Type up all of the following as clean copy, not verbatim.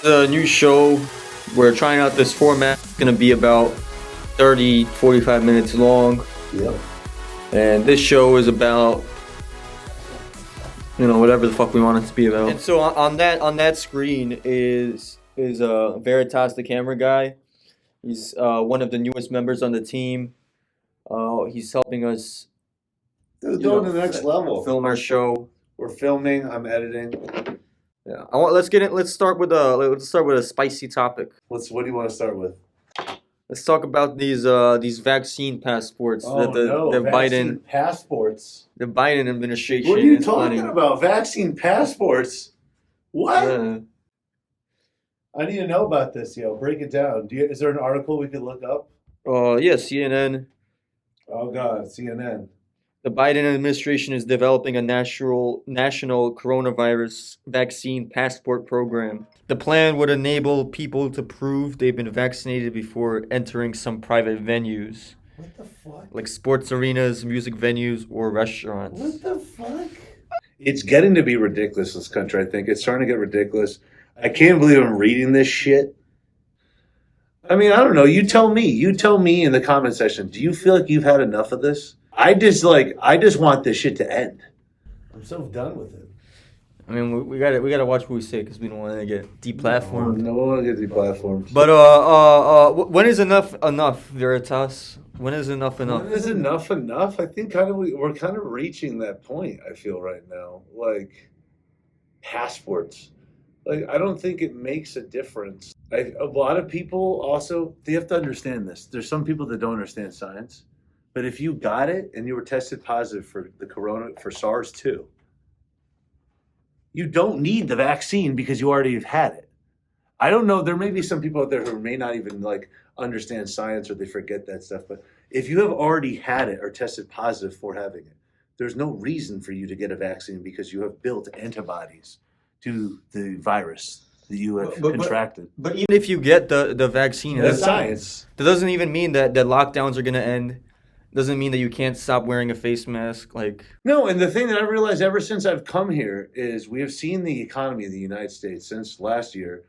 The new show, we're trying out this format. It's going to be about 30, 45 minutes long. Yep. And this show is about, whatever the fuck we want it to be about. And so on that screen is Veritas, the camera guy. He's one of the newest members on the team. He's helping us Going to the next level. film our show. We're filming. I'm editing. Yeah. Let's start with a spicy topic. What do you want to start with? Let's talk about these vaccine passports that the vaccine passports. The Biden administration. What are you is talking planning. about? Vaccine passports? What? I need to know about this, yo. Break it down. Is there an article we could look up? Yeah, CNN. Oh God, CNN. The Biden administration is developing a national coronavirus vaccine passport program. The plan would enable people to prove they've been vaccinated before entering some private venues. What the fuck? Like sports arenas, music venues, or restaurants. What the fuck? It's getting to be ridiculous, this country, I think. It's starting to get ridiculous. I can't believe I'm reading this shit. I mean, I don't know. You tell me. You tell me in the comment section. Do you feel like you've had enough of this? I just want this shit to end. I'm so done with it. I mean, we gotta watch what we say because we don't want to get deplatformed. No, we don't want to get deplatformed. But when is enough Veritas? When is enough? When is enough? I think we're kind of reaching that point. I feel right now, like passports. Like I don't think it makes a difference. A lot of people also they have to understand this. There's some people that don't understand science. But if you got it and you were tested positive for for SARS-2, you don't need the vaccine because you already have had it. I don't know. There may be some people out there who may not even understand science or they forget that stuff. But if you have already had it or tested positive for having it, there's no reason for you to get a vaccine because you have built antibodies to the virus that you have contracted. But even if you get the vaccine, that's science. That doesn't even mean that lockdowns are going to end. Doesn't mean that you can't stop wearing a face mask. No, and the thing that I've realized ever since I've come here is we have seen the economy of the United States since last year.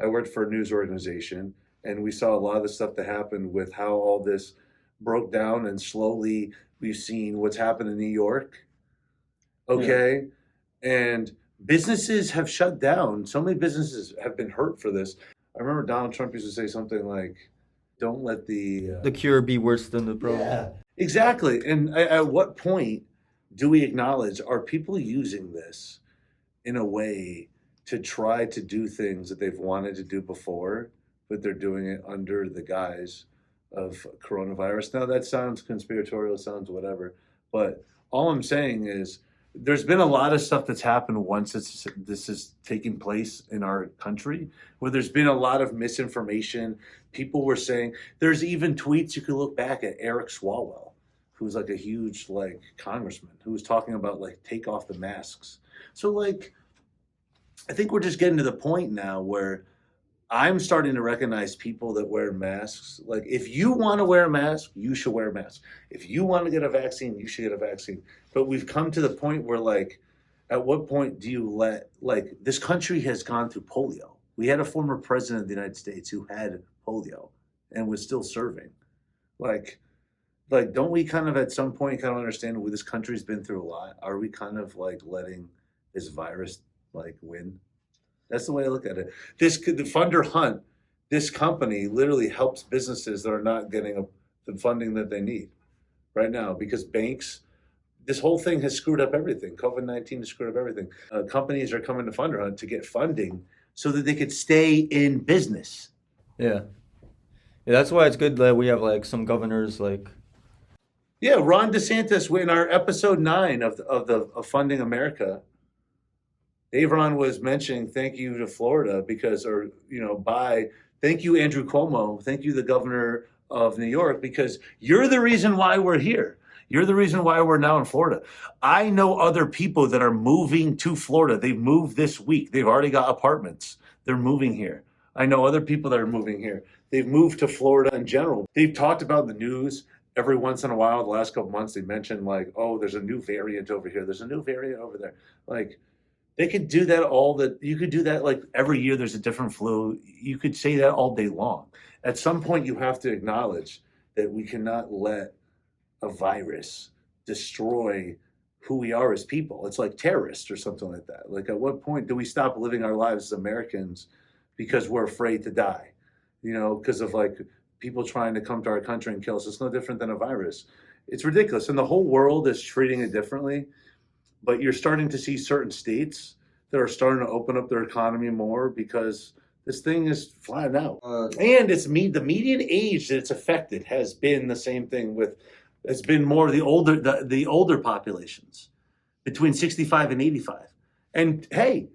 I worked for a news organization, and we saw a lot of the stuff that happened with how all this broke down, and slowly we've seen what's happened in New York. Okay? Yeah. And businesses have shut down. So many businesses have been hurt for this. I remember Donald Trump used to say something like, don't let the cure be worse than the problem. Yeah, exactly. And at what point do we acknowledge, are people using this in a way to try to do things that they've wanted to do before, but they're doing it under the guise of coronavirus? Now, that sounds conspiratorial, sounds whatever. But all I'm saying is there's been a lot of stuff that's happened once this is taking place in our country, where there's been a lot of misinformation. People were saying, there's even tweets you could look back at Eric Swalwell, who's a huge congressman, who was talking about take off the masks. So I think we're just getting to the point now where I'm starting to recognize people that wear masks. If you want to wear a mask, you should wear a mask. If you want to get a vaccine, you should get a vaccine. But we've come to the point where at what point do you let, this country has gone through polio. We had a former president of the United States who had polio and was still serving. Don't we kind of at some point kind of understand this country's been through a lot? Are we kind of letting this virus win? That's the way I look at it. The Funder Hunt, this company literally helps businesses that are not getting the funding that they need right now because banks, this whole thing has screwed up everything. COVID-19 has screwed up everything. Companies are coming to Funder Hunt to get funding so that they could stay in business. Yeah. Yeah, that's why it's good that we have some governors Yeah, Ron DeSantis, in our episode 9 of Funding America, Davron was mentioning thank you to Florida thank you, Andrew Cuomo, thank you, the governor of New York, because you're the reason why we're here. You're the reason why we're now in Florida. I know other people that are moving to Florida. They've moved this week. They've already got apartments. They're moving here. I know other people that are moving here. They've moved to Florida in general. They've talked about the news every once in a while. The last couple months, they mentioned there's a new variant over here. There's a new variant over there. They could do that you could do that like every year there's a different flu. You could say that all day long. At some point, you have to acknowledge that we cannot let a virus destroy who we are as people. It's like terrorists or something like that. Like, at what point do we stop living our lives as Americans because we're afraid to die? You know, because of like people trying to come to our country and kill us. It's no different than a virus. It's ridiculous. And the whole world is treating it differently. But you're starting to see certain states that are starting to open up their economy more because this thing is flat out. And the median age that it's affected has been the same thing it's been more the older populations between 65 and 85. And hey,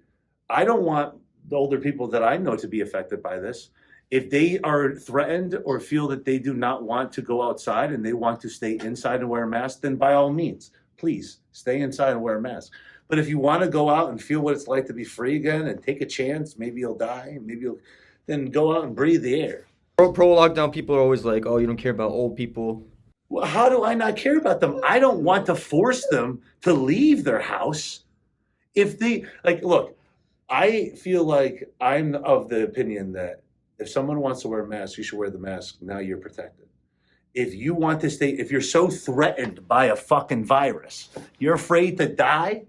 I don't want the older people that I know to be affected by this. If they are threatened or feel that they do not want to go outside and they want to stay inside and wear a mask, then by all means, please stay inside and wear a mask. But if you want to go out and feel what it's like to be free again and take a chance, maybe you'll die, then go out and breathe the air. Pro lockdown people are always like, oh, you don't care about old people. Well, how do I not care about them? I don't want to force them to leave their house. If they, like, look, I feel like I'm of the opinion that if someone wants to wear a mask, you should wear the mask. Now you're protected. If you want to stay, if you're so threatened by a fucking virus, you're afraid to die,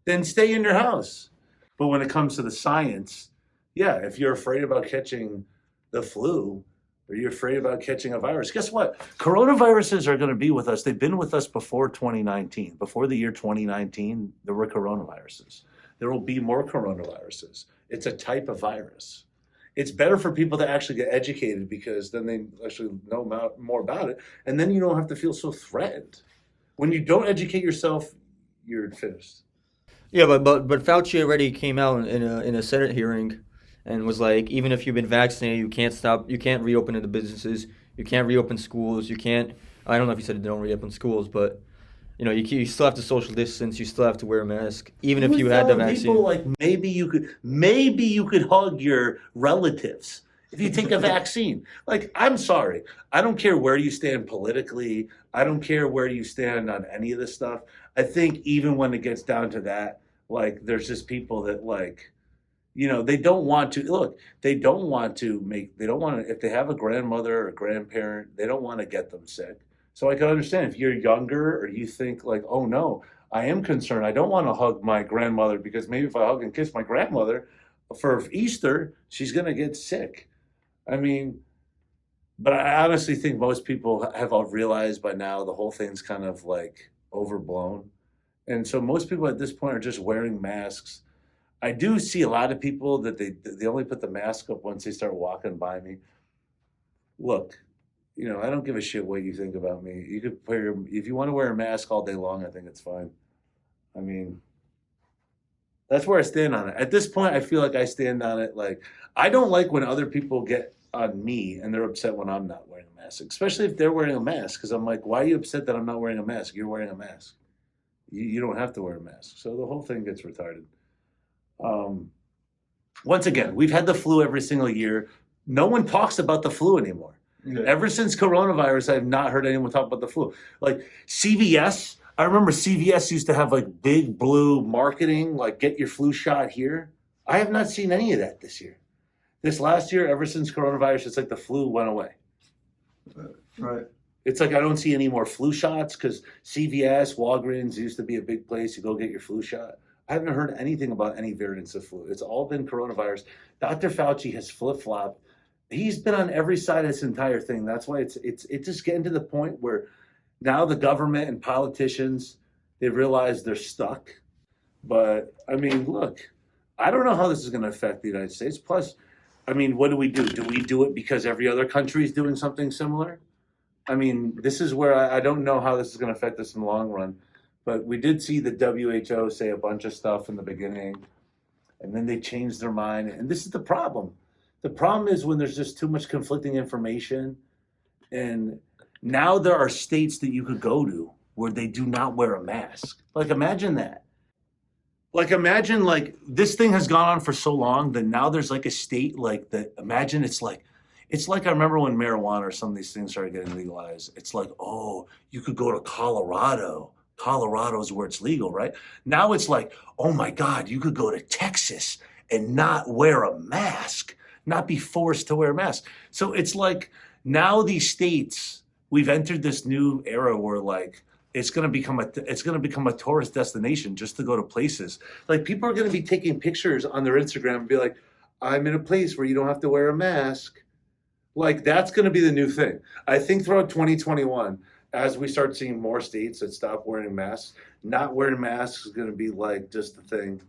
then stay in your house. But when it comes to the science, yeah, if you're afraid about catching the flu or you're afraid about catching a virus, guess what? Coronaviruses are going to be with us. They've been with us before 2019. Before the year 2019, there were coronaviruses. There will be more coronaviruses. It's a type of virus. It's better for people to actually get educated because then they actually know more about it. And then you don't have to feel so threatened. When you don't educate yourself, you're finished. Yeah, but Fauci already came out in a Senate hearing and was like, even if you've been vaccinated, you can't reopen the businesses, you can't reopen schools, you can't. I don't know if he said don't reopen schools, but you know, you still have to social distance, you still have to wear a mask, even if you had the vaccine. People like maybe you could hug your relatives if you take a vaccine. Like, I'm sorry, I don't care where you stand politically, I don't care where you stand on any of this stuff. I think even when it gets down to that, like, there's just people that, like, you know, they don't want to if they have a grandmother or a grandparent, they don't want to get them sick. So I can understand if you're younger or you think like, oh no, I am concerned. I don't want to hug my grandmother because maybe if I hug and kiss my grandmother for Easter, she's going to get sick. I mean, but I honestly think most people have all realized by now the whole thing's kind of like overblown. And so most people at this point are just wearing masks. I do see a lot of people that they only put the mask up once they start walking by me. Look, you know, I don't give a shit what you think about me. You could if you want to wear a mask all day long, I think it's fine. I mean, that's where I stand on it. At this point, I feel like I stand on it. Like, I don't like when other people get on me and they're upset when I'm not wearing a mask, especially if they're wearing a mask. Because I'm like, why are you upset that I'm not wearing a mask? You're wearing a mask. You don't have to wear a mask. So the whole thing gets retarded. Once again, we've had the flu every single year. No one talks about the flu anymore. Yeah. Ever since coronavirus, I have not heard anyone talk about the flu. Like CVS, I remember CVS used to have like big blue marketing, like get your flu shot here. I have not seen any of that this year. This last year, ever since coronavirus, it's like the flu went away. Right. It's like I don't see any more flu shots because CVS, Walgreens used to be a big place. You go get your flu shot. I haven't heard anything about any variants of flu. It's all been coronavirus. Dr. Fauci has flip-flopped. He's been on every side of this entire thing. That's why it's just getting to the point where now the government and politicians, they realize they're stuck. But I mean, look, I don't know how this is going to affect the United States. Plus, I mean, what do we do? Do we do it because every other country is doing something similar? I mean, this is where I don't know how this is going to affect us in the long run. But we did see the WHO say a bunch of stuff in the beginning, and then they changed their mind. And this is the problem. The problem is when there's just too much conflicting information, and now there are states that you could go to where they do not wear a mask. Like, imagine that. Like, imagine, like, this thing has gone on for so long that now there's, like, a state, like, that, imagine it's like I remember when marijuana or some of these things started getting legalized. It's like, oh, you could go to Colorado, Colorado's where it's legal, right? Now it's like, oh my God, you could go to Texas and not wear a mask, not be forced to wear a mask. So it's like now these states, we've entered this new era where like it's gonna become a tourist destination just to go to places. Like people are gonna be taking pictures on their Instagram and be like, I'm in a place where you don't have to wear a mask. Like that's gonna be the new thing. I think throughout 2021, as we start seeing more states that stop wearing masks, not wearing masks is gonna be like just the thing.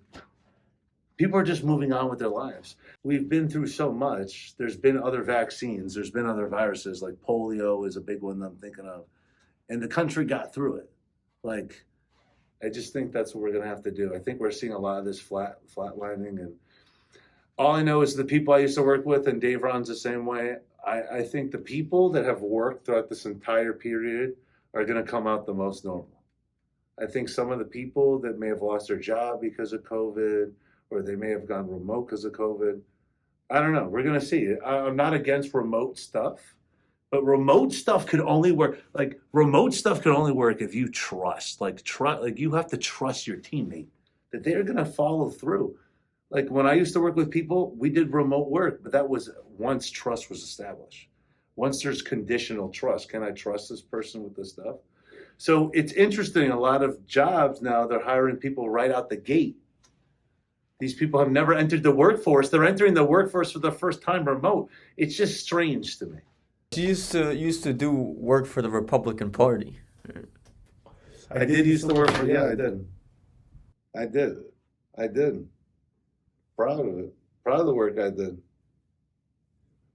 People are just moving on with their lives. We've been through so much. There's been other vaccines, there's been other viruses, like polio is a big one that I'm thinking of. And the country got through it. Like, I just think that's what we're gonna have to do. I think we're seeing a lot of this flatlining, and all I know is the people I used to work with, and Davron's the same way. I think the people that have worked throughout this entire period are gonna come out the most normal. I think some of the people that may have lost their job because of COVID, or they may have gone remote because of COVID, I don't know. We're gonna see. I'm not against remote stuff. But remote stuff could only work. Like remote stuff could only work if you trust. Like you have to trust your teammate that they're gonna follow through. Like when I used to work with people, we did remote work, but that was once trust was established. Once there's conditional trust, can I trust this person with this stuff? So it's interesting. A lot of jobs now they're hiring people right out the gate. These people have never entered the workforce. They're entering the workforce for the first time remote. It's just strange to me. You used to do work for the Republican Party. I did used to work for, yeah, I did. Proud of it. Proud of the work I did.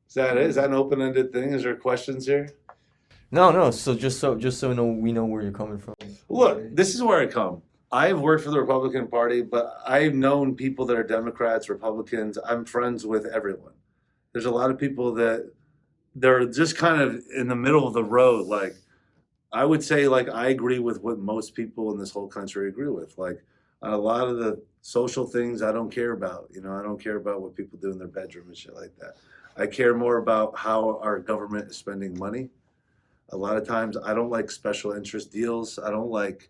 Is that it? Is that an open-ended thing? Is there questions here? No. So just so we know where you're coming from. Look, this is where I come. I have worked for the Republican Party, but I've known people that are Democrats, Republicans. I'm friends with everyone. There's a lot of people that they're just kind of in the middle of the road. Like, I would say, like, I agree with what most people in this whole country agree with. Like, on a lot of the social things, I don't care about. You know, I don't care about what people do in their bedroom and shit like that. I care more about how our government is spending money. A lot of times, I don't like special interest deals. I don't like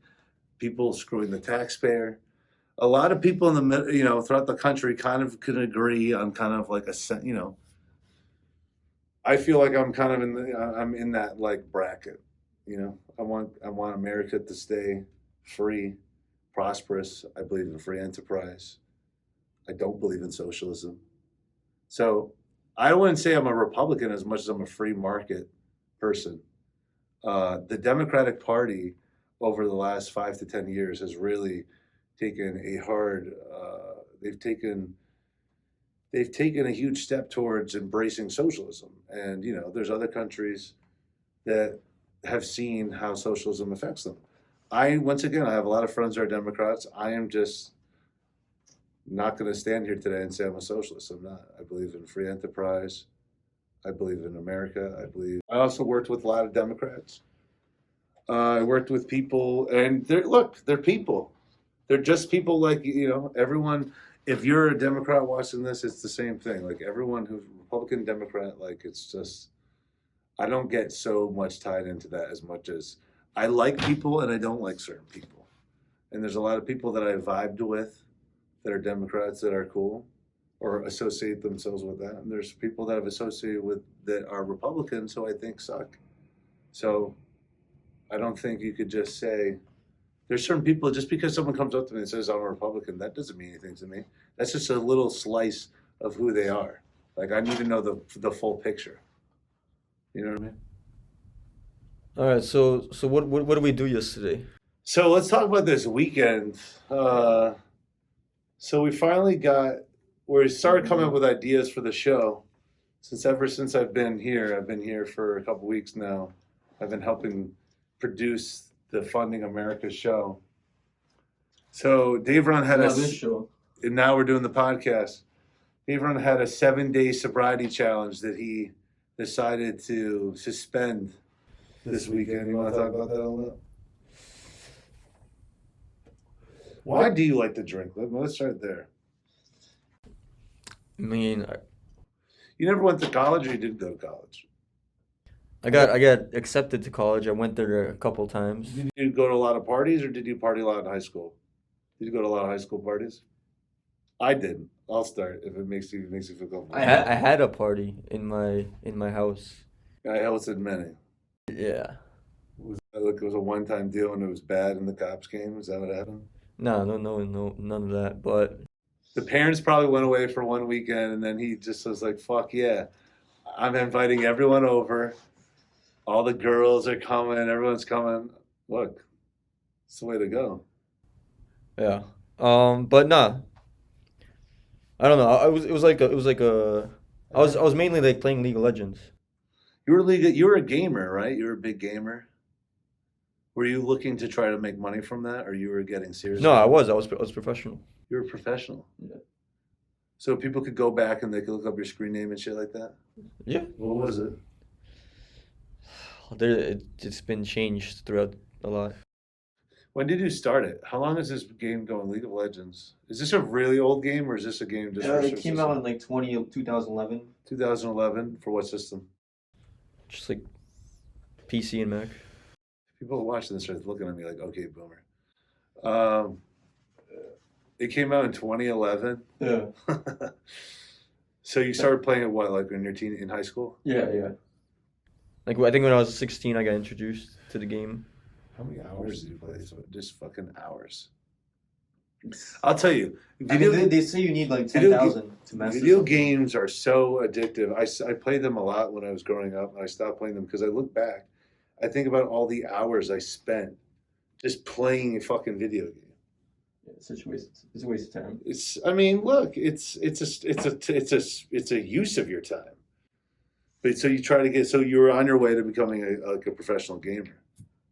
people screwing the taxpayer. A lot of people in the, you know, throughout the country kind of can agree on kind of like you know, I feel like I'm kind of I'm in that like bracket, you know. I want America to stay free, prosperous. I believe in free enterprise. I don't believe in socialism. So I wouldn't say I'm a Republican as much as I'm a free market person. The Democratic Party over the last 5 to 10 years has really taken a hard. They've taken a huge step towards embracing socialism. And, you know, there's other countries that have seen how socialism affects them. Once again, I have a lot of friends that are Democrats. I am just not going to stand here today and say I'm a socialist. I'm not. I believe in free enterprise. I believe in America. I also worked with a lot of Democrats. I worked with people, and they're people. They're just people like, you know, everyone. If you're a Democrat watching this, it's the same thing. Like everyone who's Republican, Democrat, like it's just, I don't get so much tied into that as much as I like people and I don't like certain people. And there's a lot of people that I vibed with that are Democrats that are cool or associate themselves with that. And there's people that I've associated with that are Republicans who I think suck. So I don't think you could just say, there's certain people, just because someone comes up to me and says I'm a Republican, that doesn't mean anything to me. That's just a little slice of who they are. Like I need to know the full picture. You know what I mean? All right. So what did we do yesterday? So let's talk about this weekend. So we finally we started coming up with ideas for the show. Ever since I've been here for a couple weeks now. I've been helping produce the Funding America show. So Davron had this show. And now we're doing the podcast. Davron had a 7-day sobriety challenge that he decided to suspend this weekend. You want to talk about that a little? Why do you like to drink? Let's start there. I mean, You never went to college, or you did go to college? I got accepted to college. I went there a couple times. Did you go to a lot of parties, or did you party a lot in high school? Did you go to a lot of high school parties? I didn't. I'll start if it makes you feel comfortable. I had a party in my house. I hosted many. Yeah. It was a one-time deal and it was bad and the cops came. Is that what happened? No, none of that. But The parents probably went away for one weekend and then he just was like, fuck yeah. I'm inviting everyone over. All the girls are coming. Everyone's coming. Look, it's the way to go. yeah. But nah. I don't know. I was mainly like playing League of Legends. You were a gamer, right? You were a big gamer. Were you looking to try to make money from that or you were getting serious? No, I was professional. You were a professional. Yeah. So people could go back and they could look up your screen name and shit like that? Yeah. What was it? It's been changed throughout a lot. When did you start it? How long is this game going, League of Legends? Is this a really old game or is this a game just for It came out in like 2011. 2011 for what system? Just like PC and Mac. People watching this are looking at me like, okay, boomer. Um, it came out in 2011. Yeah. So you started playing it what, like when you're in high school? Yeah. Like I think when I was 16, I got introduced to the game. How many hours did you play? Just fucking hours. I'll tell you. They say you need like 10,000 to master. Video games are so addictive. I played them a lot when I was growing up, and I stopped playing them because I look back. I think about all the hours I spent just playing a fucking video game. Yeah, it's such a waste. It's a waste of time. I mean, look, it's a use of your time. But so you try to get, so you're on your way to becoming a professional gamer.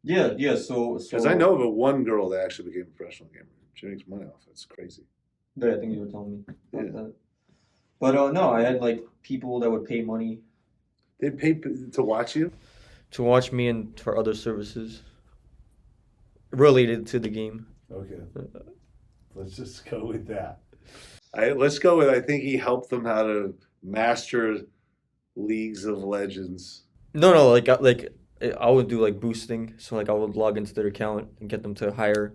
Yeah. So Because I know of one girl that actually became a professional gamer. She makes money off it. It's crazy. Yeah, I think you were telling me about Yeah. that. But no, I had like people that would pay money They'd pay to watch you? to watch me and for other services related to the game. Okay. Let's just go with that. Let's go with, I think he helped them how to master Leagues of Legends. No, like I would do like boosting, so like I would log into their account and get them to higher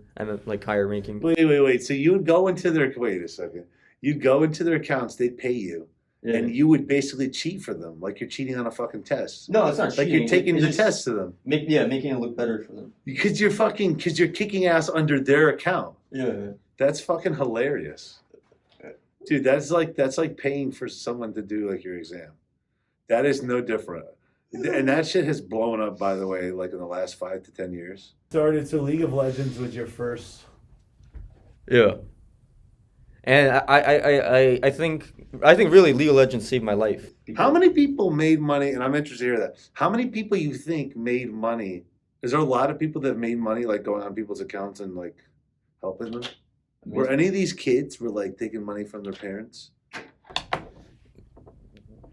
ranking. Wait. So you would go into their, wait a second. You'd go into their accounts, they'd pay you, Yeah. and you would basically cheat for them, like you're cheating on a fucking test. No, it's not Like cheating. you're taking It's the just test to them. making it look better for them. Because you're kicking ass under their account. Yeah. That's fucking hilarious. Dude, that's like paying for someone to do like your exam. That is no different. And that shit has blown up, by the way, like in the last 5 to 10 years. Started, so League of Legends was your first. Yeah. And I think really League of Legends saved my life. How many people made money, and I'm interested to hear that. How many people you think made money? Is there a lot of people that made money, like going on people's accounts and like helping them? Were any of these kids were like taking money from their parents?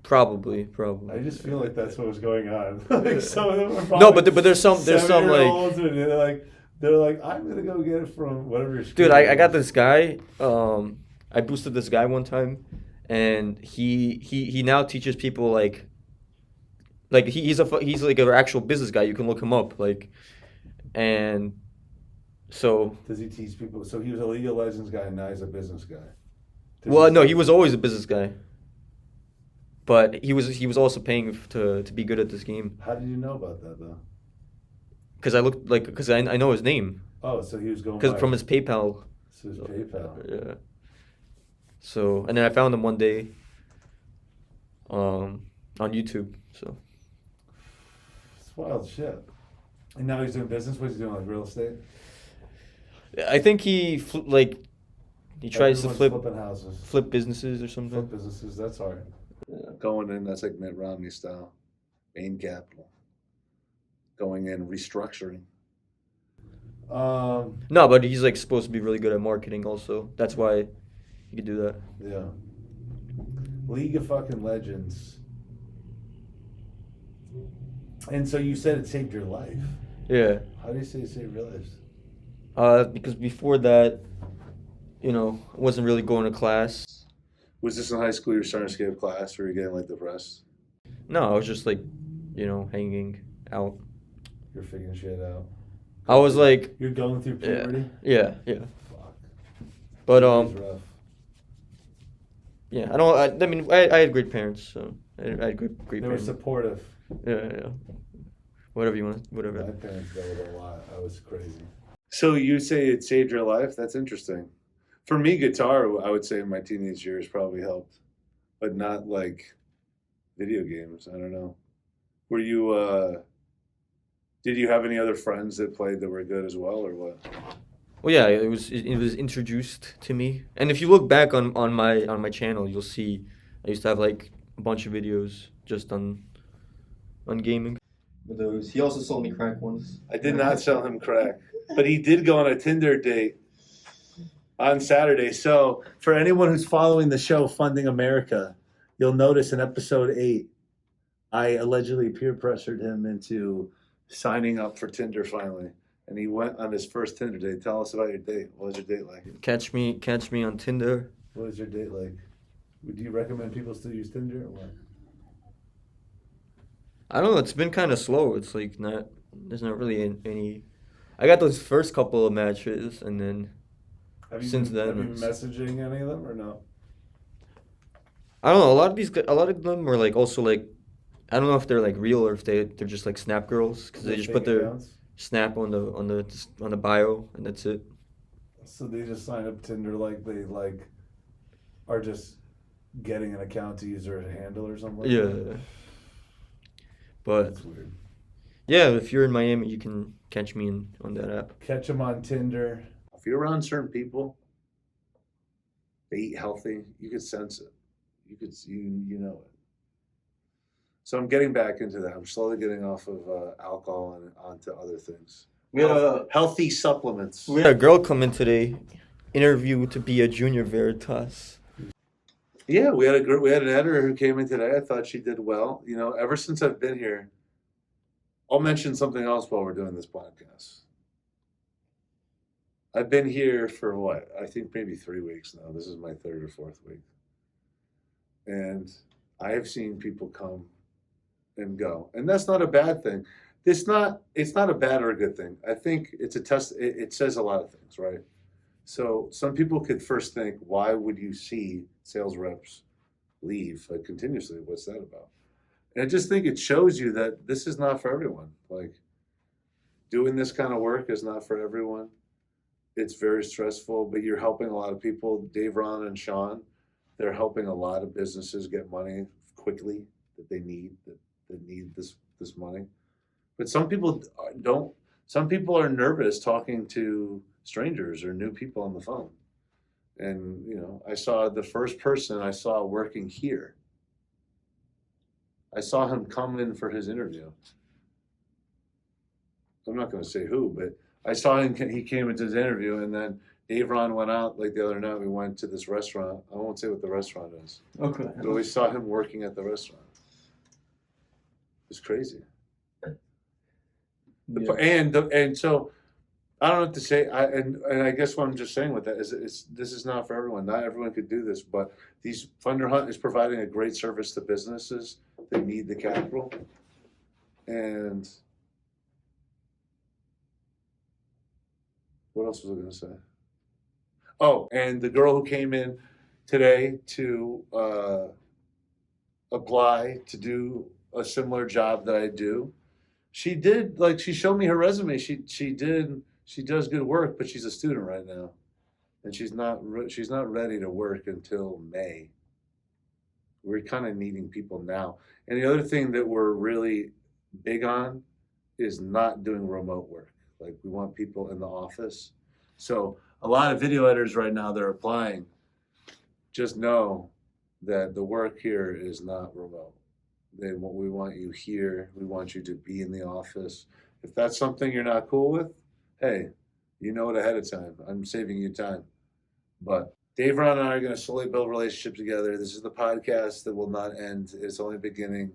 Probably. I just feel like that's what was going on. Like some of them were No, probably but there's some like 7-year-olds and they're like I'm gonna go get it from whatever your dude, school I got is. this guy. I boosted this guy one time, and he now teaches people like he's like an actual business guy. You can look him up and so. Does he teach people? So he was a League of Legends guy, and now he's a business guy. Well, no, he was always a business guy, but he was also paying to be good at this game. How did you know about that though? Because I know his name Oh, so he was going because by- from his PayPal. so his PayPal. Yeah. So and then I found him one day. On YouTube. So It's wild shit. And now he's doing business. What's he doing? Like real estate? I think he tries to Everyone's flipping houses, flip businesses or something. flip businesses. That's hard. Going in, that's like Mitt Romney style. Bain Capital. Going in, restructuring. No, but he's like supposed to be really good at marketing also. That's why he could do that. Yeah. League of fucking Legends. And so you said it saved your life. Yeah. How do you say it saved your life? Because before that, I wasn't really going to class. Was this in high school? You were starting to skip class, or you were getting like depressed? No, I was just like hanging out. You're figuring shit out. I was like, You're going through puberty? yeah. Fuck. But It's rough. yeah, I mean, I had great parents, so I had great They were parents. supportive. Yeah. Whatever you want, whatever. My parents dealt with a lot. I was crazy. So you say it saved your life? That's interesting. For me, guitar, I would say in my teenage years probably helped, but not like video games. I don't know. Were you? Did you have any other friends that played that were good as well, or what? Well, yeah, it was introduced to me, and if you look back on my channel, you'll see I used to have like a bunch of videos just on gaming. But those, he also sold me crack once. I did not sell him crack, but he did go on a Tinder date on Saturday. So for anyone who's following the show Funding America, you'll notice in episode 8, I allegedly peer pressured him into signing up for Tinder finally. And he went on his first Tinder date. Tell us about your date. What was your date like? Catch me on Tinder. What was your date like? Do you recommend people still use Tinder or what? I don't know. It's been kind of slow. It's like there's not really any. I got those first couple of matches, and then Have you since been, then, have you been messaging any of them or no? I don't know. A lot of them are like also like, I don't know if they're like real or if they're just like snap girls because they just put their snap on the bio and that's it. So they just sign up Tinder like they like are just getting an account to use their handle or something. Yeah. But That's weird. yeah, if you're in Miami, you can catch me on that app. Catch them on Tinder. If you're around certain people, they eat healthy, you could sense it. You know it. So I'm getting back into that. I'm slowly getting off of alcohol and onto other things. We had Healthy supplements. a girl come in today, interview to be a junior Veritas. Yeah, we had an editor who came in today. I thought she did well. Ever since I've been here, I'll mention something else while we're doing this podcast. I've been here for what? I think maybe 3 weeks now. This is my 3rd or 4th week. And I have seen people come and go. And that's not a bad thing. It's not a bad or a good thing. I think it's a test. It says a lot of things, right? So some people could first think, why would you see sales reps leave continuously? What's that about? And I just think it shows you that this is not for everyone. Like, doing this kind of work is not for everyone. It's very stressful, but you're helping a lot of people. Davron and Sean, they're helping a lot of businesses get money quickly that they need, that need this money. But some people don't. Some people are nervous talking to strangers or new people on the phone. And, I saw the first person I saw working here. I saw him come in for his interview. I'm not going to say who, but I saw him. He came into his interview, and then Davron went out like the other night. We went to this restaurant. I won't say what the restaurant is. Okay. But we saw him working at the restaurant. It's crazy. Yeah. And so I don't know what to say. And I guess what I'm just saying with that is this is not for everyone. Not everyone could do this, but Thunder Hunt is providing a great service to businesses that need the capital. And what else was I going to say? Oh, and the girl who came in today to apply to do a similar job that I do, she showed me her resume. She does good work, but she's a student right now, and she's not ready to work until May. We're kind of needing people now. And the other thing that we're really big on is not doing remote work. Like, we want people in the office. So a lot of video editors right now, they're applying. Just know that the work here is not remote. We want you here. We want you to be in the office. If that's something you're not cool with, hey, you know it ahead of time. I'm saving you time. But Davron and I are going to slowly build relationships together. This is the podcast that will not end. It's only beginning.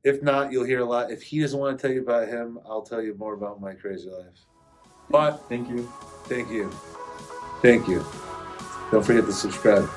If not, you'll hear a lot. If he doesn't want to tell you about him, I'll tell you more about my crazy life. But Thank you. thank you. Thank you. Don't forget to subscribe.